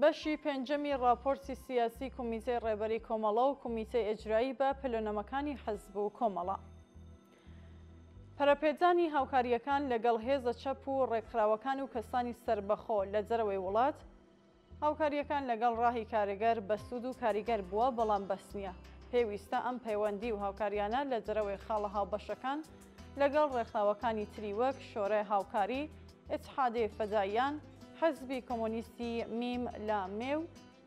بەشی پێنجەمی راپۆرتی سیاسی کۆمیتەی ڕێبەری کۆمەڵە و کۆمیتەی ئەجرایی بە پلەنەمەکانی حەزب و کۆمەڵە. پەرەپێدانی هاوکاریەکان لەگەڵ هێزە چەپ و ڕێکخراوەکان و کەسانی سربەخۆ لە جەرەوەی وڵات، هاوکاریەکان لەگەڵ ڕاهی کارەگەر بەسوود و کاریگەر بووە، بەڵام بەس نییە. پێویستە ئەم پەیوەندی و هاوکاریانە لە جەرەوەی خاڵە هاوبەشەکان لەگەڵ ڕێکخراوەکانی تری وەک شۆڕەی هاوکاری، ئیتحادیە فەداییان، حەزبی کۆمۆنیستی میم لە مێو،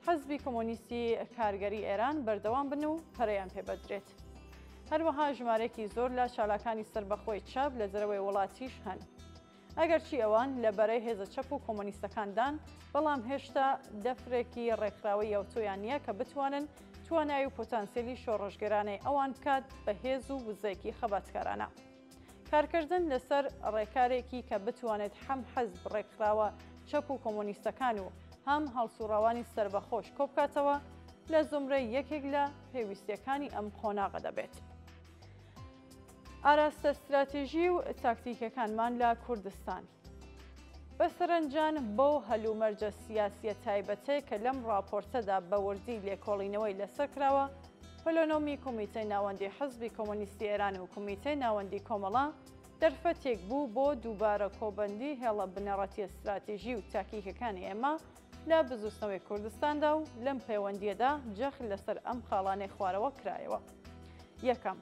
حەزبی کۆمۆنیستی کارگەری ئێران بەردەوام بن و پەرەیان پێ بدرێت. هەروەها ژمارەیەکی زۆر لە چالاکانی سربەخۆی چاپ لە جەرەوەی وڵاتیش هەن. ئەگەرچی ئەوان لەبەرەی هێزە چەپ و کۆمۆنیستەکاندان، بەڵام هێشتا دەفرێکی ڕێکخراوی یاوتۆیان نییە کە بتوانن توانای و پۆتانسیێلی شۆڕژگەرانەی ئەوان بکات بە هێز و وزەیەکی خەباتکارانە. کارکردن لەسەر ڕێکارێکی کە بتوانێت هەم حەزب ڕێکخراوە چەپ و کۆمۆنیستەکان و هەم هەڵسوڕاوانی سربەخۆش کۆبکاتەوە لە زمرەی یەکێک لە پێویستیەکانی ئەم قۆناغە دەبێت. ئاراستە استراتیژی و تاکتیکەکانمان لە کوردستان. بەسەرنجان بۆ هەلومەرجە سیاسیە تایبەتەیە کە لەم راپۆرتەدا بە وردی لێکۆڵینەوەی لەسەرکراوە، پلەنۆمی کۆمیتەی ناوەندی حەزبی کۆمۆنیستی ئێران و کۆمیتەی ناوەندی کۆمەڵە دەرفەتێک بوو بۆ دووبارە کۆبەندی هێڵە بنەڕەتی استراتیژی و تاکتیکەکانی ئێمە لە بزوستنەوەی کوردستاندا و لەم پەیوەندیەدا جەخت لەسەر ئەم خاڵانەی خوارەوە کرایەوە. یەکەم،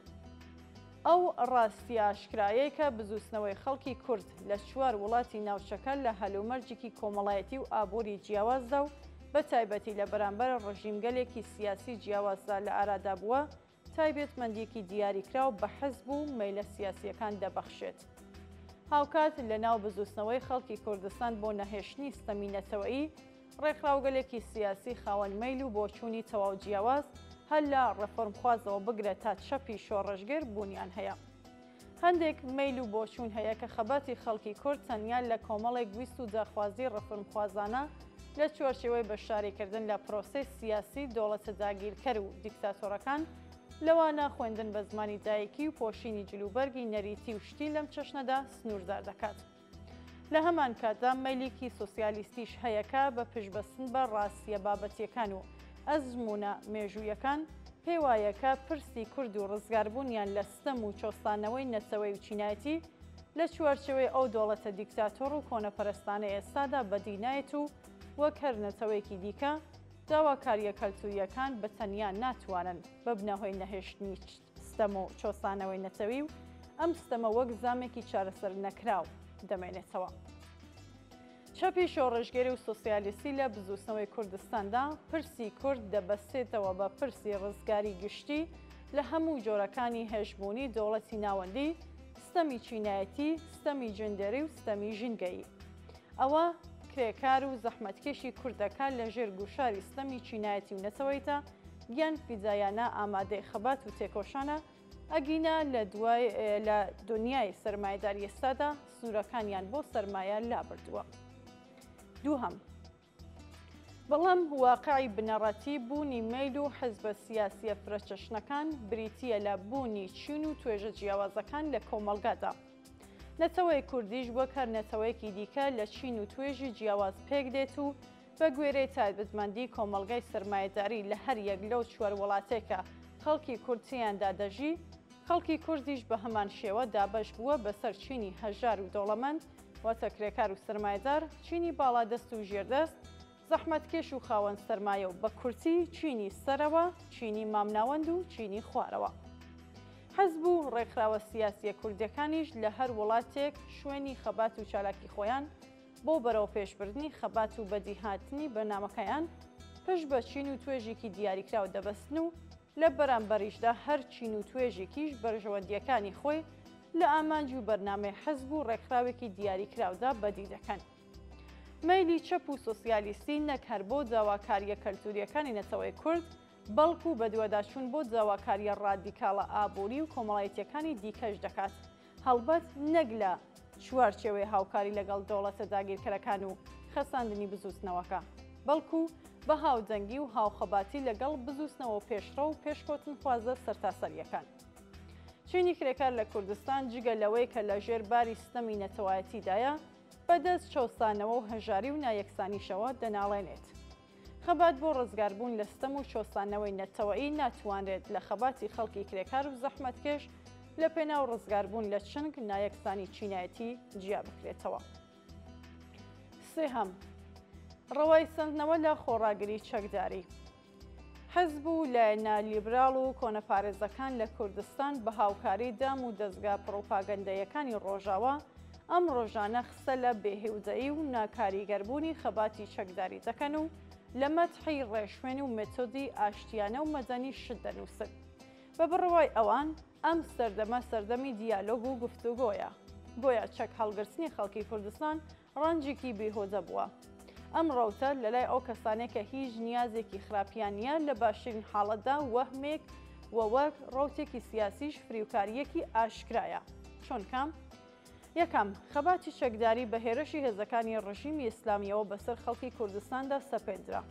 ئەو ڕاستی ئاشکرایەی کە بزوستنەوەی خەڵکی کورد لە چوار وڵاتی ناوچەکە لە هەلومەرجێکی کۆمەڵایەتی و ئابووری جیاوازدا و بە تایبەتی لە بەرامبەر ڕژیمگەلێکی سیاسی جیاوازدا لە ئارادا بووە، تایبەتمەندیەکی دیاریکراو بە حەزب و مەیلە سیاسیەکان دەبەخشێت. هاوکات لە ناو بزوستنەوەی خەڵکی کوردستان بۆ نەهێشتنی ستەمینەتەوەیی، ڕێکخراوگەلێکی سیاسی خاوەن مەیل و بۆچوونی تەواو جیاواز هەر لە ڕەفۆرمخوازەوە بگرێت تا چەپی شۆڕژگەر بوونیان هەیە. هەندێک مەیل و بۆچوون هەیە کە خەباتی خەڵکی کورد تەنیا لە کۆمەڵێک ویست و داخوازی ڕەفۆرمخوازانە لە چوارچێوەی بەشداریکردن لە پرۆسەی سیاسی دەوڵەتە داگیرکەر و دیکتاتۆرەکان لەوانە خوێندن بە زمانی دایکی و پۆشینی جلوبەرگی نەریتی و شتی لەم چەشنەدا سنووردار دەکات. لە هەمان کاتدا مەیلێکی سۆسیالیستیش هەیەکە بە پشتبەستن بە ڕاستیە بابەتیەکان و ئەزمونە مێژوویەکان پێی وایەکە پرسی کورد و ڕزگاربوونیان لە ستەم و چۆستانەوەی نەتەوەی و چینایەتی لە چوارچێوەی ئەو دەوڵەتە دیکتاتۆر و کۆنەپەرستانە ئێستادا بەدینایەت و وەک هەر نەتەوەیەکی دیکە داواکاریە کەلتوریەکان بە تەنیا ناتوانن ببنەهۆی نەهێشتنی ستەم و چۆسانەوەی نەتەوی و ئەم ستەمە وەک زامێکی چارەسەر نەکراو دەمێنێتەوە. چەپی شۆڕژگەری و سۆسیالیستی لە بزوستنەوەی کوردستاندا پرسی کورد دەبەستێتەوە بە پرسی ڕزگاری گشتی لە هەموو جۆرەکانی هێشتبوونی دەوڵەتی ناوەندی، ستەمی چینایەتی، ستەمی جندەری و ستەمی ژینگەیی. ئەوە کرێکار و زەحمەتکێشی کوردەکان لە ژێر گوشاری ستەمی چینایەتی و نەتەوەیتە گیان فیدایانە ئامادەی خەبات و تێکۆشانە ئەگینە لە دنیای سەرمایەداری ئێستادا سنوورەکانیان بۆ سەرمایە لابردووە. دووهەم، بەڵام واقعی بنەڕەتی بوونی مەیل و حەزبە سیاسیە فرەچەشنەکان بریتیە لە بوونی چین و توێژە جیاوازەکان لە کۆمەلگادا. نەتەوەی کوردیش وەک هەر نەتەوەیەکی دیکە لە چین و توێژی جیاواز پێک دێت و بە گوێرەی تایبەتمەندی کۆمەلگای سەرمایەداری لە هەر یەک لەو چوار وڵاتێکە خەڵکی کوردیاندا دەژی، خەڵکی کوردیش بە هەمان شێوە دابەش بووە بەسەر چینی هەژار و دەوڵەمەند واتە کرێکار و سەرمایەدار، چینی باڵادەست و ژێردەست، زەحمەتکێش و خاوەن سەرمایە و بە کورتی چینی سەرەوە، چینی مامناوەند و چینی خوارەوە. حەزب و ڕێکخراوە سیاسیە کوردەکانیش لە هەر وڵاتێک شوێنی خەبات و چالاکی خۆیان بۆ بەرەو پێشبردنی خەبات و بەدیهاتنی بەرنامەکەیان پشت بە چین و توێژێکی دیاریکراو دەبەستن و لە بەرامبەریشدا هەر چین و توێژێکیش بەرژەوەندیەکانی خۆی لە ئامانج و بەرنامەی حەزب و ڕێکخراوێکی دیاریکراودا بەدی دەکەن. مەیلی چەپ و سۆسیالیستی نەک هەر بۆ داواکاریە کەلتوریەکانی نەتەوەی کورد، بەڵکو بە دووەداچوون بۆ داواکاریە ڕادیکاڵە ئابووری و کۆمەڵایەتیەکانی دیکەش دەکات، هەڵبەت نەک لە چوارچێوەی هاوکاری لەگەڵ دەوڵەتە داگیرکەرەکان و خەساندنی بزوستنەوەکە، بەڵکو بە هاودەنگی و هاوخەباتی لەگەڵ بزوستنەوە و پێشڕە و پێشکۆتن خوازە سەرتاسەریەکان. چینی کرێکار لە کوردستان جگە لەوەی کە لە ژێر باری ستەمی نەتەوایەتیدایە بەدەست چۆسانەوە و هەژاری و نایەکسانیشەوە دەناڵێنێت. خەبات بۆ ڕزگاربوون لە ستەم و شۆستانەوەی نەتەوەیی ناتوانرێت لە خەباتی خەڵکی کرێکار و زەحمەتکێش لە پێناو ڕزگاربوون لە چنگ نایەکسانی چینایەتی جیا بکرێتەوە. سێهەم، ڕەوای سندنەوە لە خۆڕاگری چەکداری. حەزب و لایەنە لیبراڵ و کۆنەپارێزەکان لە کوردستان بە هاوکاری دام و دەستگا پڕۆپاگەندەیەکانی ڕۆژاوە ئەم ڕۆژانە خسە لە بێهێودەیی و ناکاریگەربوونی خەباتی چەکداری دەکەن و لە مەتحی ڕێشوێن و مێتۆدی ئاشتیانە و مەدەنی شت دەنووسن. بە بڕوای ئەوان ئەم سەردەمە سەردەمی دیالۆگ و گفتوگۆیە، بۆیە چەک هەڵگرتنی خەڵکی کوردستان ڕەنجێکی بێهۆدە بووە. ئەم ڕەوتە لەلای ئەو کەسانێک کە هیچ نیازێکی خراپیان نیە لە باشترین حاڵەتدا وەهمێک وەک ڕەوتێکی سیاسیش فریوکاریەکی ئاشکرایە. چۆن کام؟ یەکەم، خەباتی چەکداری بە هێرشی هێزەکانی ڕژیمی ئیسلامیەوە بەسەر خەڵکی کوردستاندا سەپێنرا.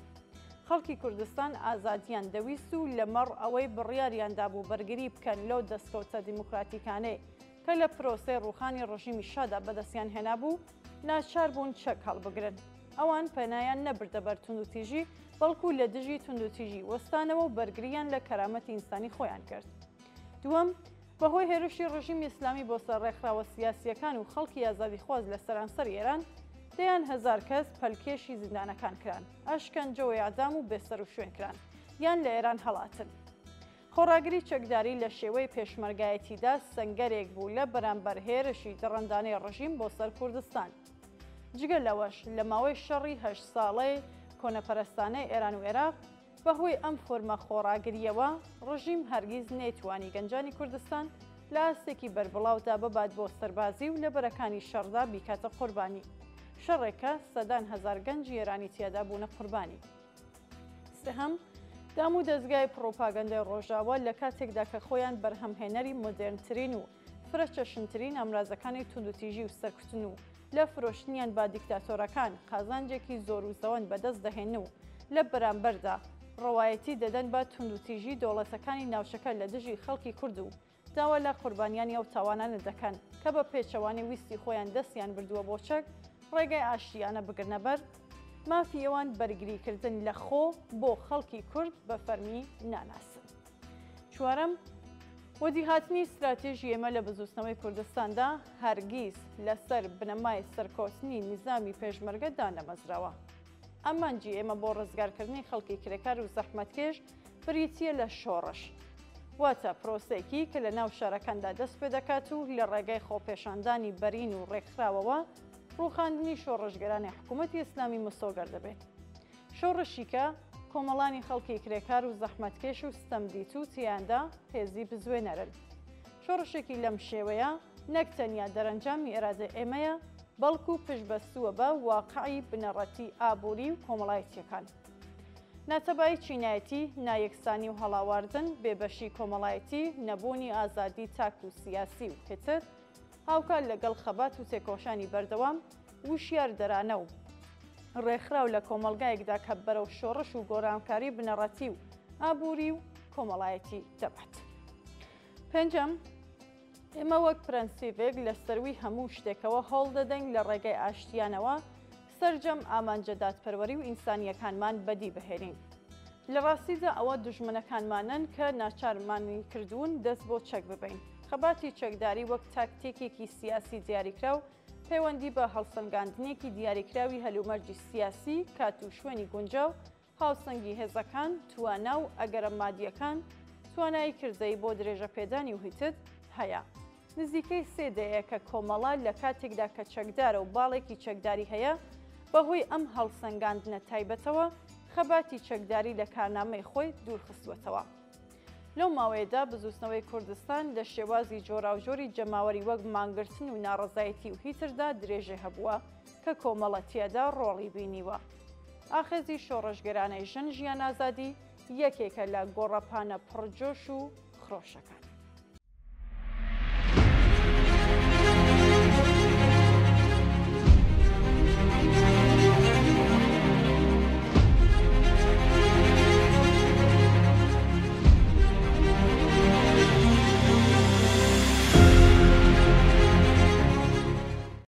خەڵکی کوردستان ئازادیان دەویست و لەمەڕ ئەوەی بڕیاریاندا بوو بەرگری بکەن لەو دەستکەوتە دیموکراتیکانەی کە لە پرۆسەی ڕووخانی ڕژیمی شادا بەدەستیان هێنابوو ناچار بوون چەک هەڵبگرن. ئەوان پەنایان نەبردە بەر توندوتیژی بەڵکو لە دژی توندوتیژی وەستانەوە و بەرگریان لە کەرامەتی ئینسانی خۆیان کرد. دووەم، بەهۆی هێرشی ڕژیمی ئیسلامی بۆ سەرڕێکخراوە سیاسیەکان و خەڵکی ئازادیخواز لە سەرانسەر ئێران دەیان هەزار کەس پەلکێشی زیندانەکان کران، ئەشکەنجە و ئیعدام و بێسەر و شوێن کران یان لە ئێران هەڵاتن. خۆڕاگری چەکداری لە شێوەی پێشمەرگایەتیدا سەنگەرێک بوو لە بەرامبەر هێرشی دڕندانەی ڕژیم بۆ سەر کوردستان. جگە لەوەش لە ماوەی شەڕی 8 ساڵەی کۆنەپەرستانەی ئێران و عێراق بەهۆی ئەم فۆرمە خۆڕاگریەوە ڕژیم هەرگیز نەیتوانی گەنجانی کوردستان لە ئاستێکی بەربڵاودا ببات بۆ سەربازی و لە بەرەکانی شەڕدا بیکاتە قوربانی، شەڕێکە سەدان هەزار گەنجی ئێرانی تیادا بوونە قوربانی. سێهەم، دام و دەستگای پڕۆپاگەندەی ڕۆژاوە لە کاتێکدا کە خۆیان بەرهەمهێنەری مۆدێرنترین و فرەچەشنترین ئەمرازەکانی توندوتیژی و سەرکوتن و لە فرۆشتنیان با دیکتاتۆرەکان قازانجێکی زۆر و زەوەند بەدەست دەهێن و لە بەرامبەردا ڕەوایەتی دەدەن بە توندوتیژی دەوڵەتەکانی ناوچەکە لە دژی خەڵکی کورد و داوا لە قوربانیانی ئەو تاوانانە دەکەن کە بە پێچەوانی ویستی خۆیان دەستیان بردووە بۆ چەک ڕێگای ئاشتیانە بگرنە بەر، مافی ئەوان بەرگریکردن لە خۆ بۆ خەڵکی کورد بە فەرمی ناناسن. چوارەم، وەدیهاتنی استراتێژی ئێمە لە بزوستنەوەی کوردستاندا هەرگیز لەسەر بنەمای سەرکۆتنی نیزامی پێشمەرگەدا نەمەزراوە. ئەمانجی ئێمە بۆ ڕزگارکردنی خەڵکی کرێکار و زەحمەتکێش بریتیە لە شۆڕش، واتە پرۆسێکی کە لە ناو شارەکاندا دەست پێ دەکات و لە ڕێگای خۆپێشاندانی بەرین و ڕێکخراوەوە ڕووخاندنی شۆڕشگەرانی حکوومەتی ئیسلامی مسۆگەر دەبێت. شۆڕشی کە کۆمەڵانی خەڵکی کرێکار و زەحمەتکێش و ستەمدیت و تیاندا هێزی بزوێنەرن. شۆڕشێکی لەم شێوەیە نەک تەنیا دەرەنجامی ئێرادە ئێمەیە بەڵکو پشتبەستووە بە واقعی بنەڕەتی ئابووری و کۆمەڵایەتیەکان. ناتەبایی چینایەتی، نایەکسانی و هەڵاواردن، بێبەشی کۆمەڵایەتی، نەبوونی ئازادی تاک و سیاسی و پێتر، هاوکار لەگەڵ خەبات و تێکۆشانی بەردەوام وشیار دەرانە و ڕێکخراو لە کۆمەلگایەکدا کە بەرەو شۆڕش و گۆرانکاری بنەڕەتی و ئابووری و کۆمەڵایەتی دەبات. پێنجەم، ئێمە وەک پرەنسیڤێک لە سەروی هەموو شتێکەوە هەوڵ دەدەین لە ڕێگەی ئاشتیانەوە سەرجەم ئامانجە دادپەروەری و ئینسانیەکانمان بەدی بهێنین. لە ڕاستیدا ئەوە دوژمنەکانمانن کە ناچارمانی کردوون دەست بۆ چەک ببین. خەباتی چەکداری وەک تاکتێکێکی سیاسی دیاریکراو پەیوەندی بە هەڵسەنگاندنێکی دیاریکراوی هەلومەرجی سیاسی، کات و شوێنی گونجاو، هاوسەنگی هێزەکان، توانا و ئەگەرە مادیەکان، توانایی کردەی بۆ درێژە پێدانی و هیتت هەیە. نزیکەی سێ دەیە کە کۆمەڵا لە کاتێکدا کە چەکدارە و باڵێکی چەکداری هەیە بەهۆی ئەم هەڵسەنگاندنە تایبەتەوە خەباتی چەکداری لە کارنامەی خۆی دوورخستوەتەوە. لەو ماوەیەدا بزوستنەوەی کوردستان لە شێوازی جۆراوجۆری جەماوەری وەک مانگرتن و ناڕەزایەتی و هیتردا درێژێ هەبووە کە کۆمەڵەتیەدا ڕۆڵی بینیوە. ئاخێزی شۆڕشگەرانەی ژن ژیان ئازادی یەکێکە لە گۆڕەپانە پڕجۆش و خرۆشەکان.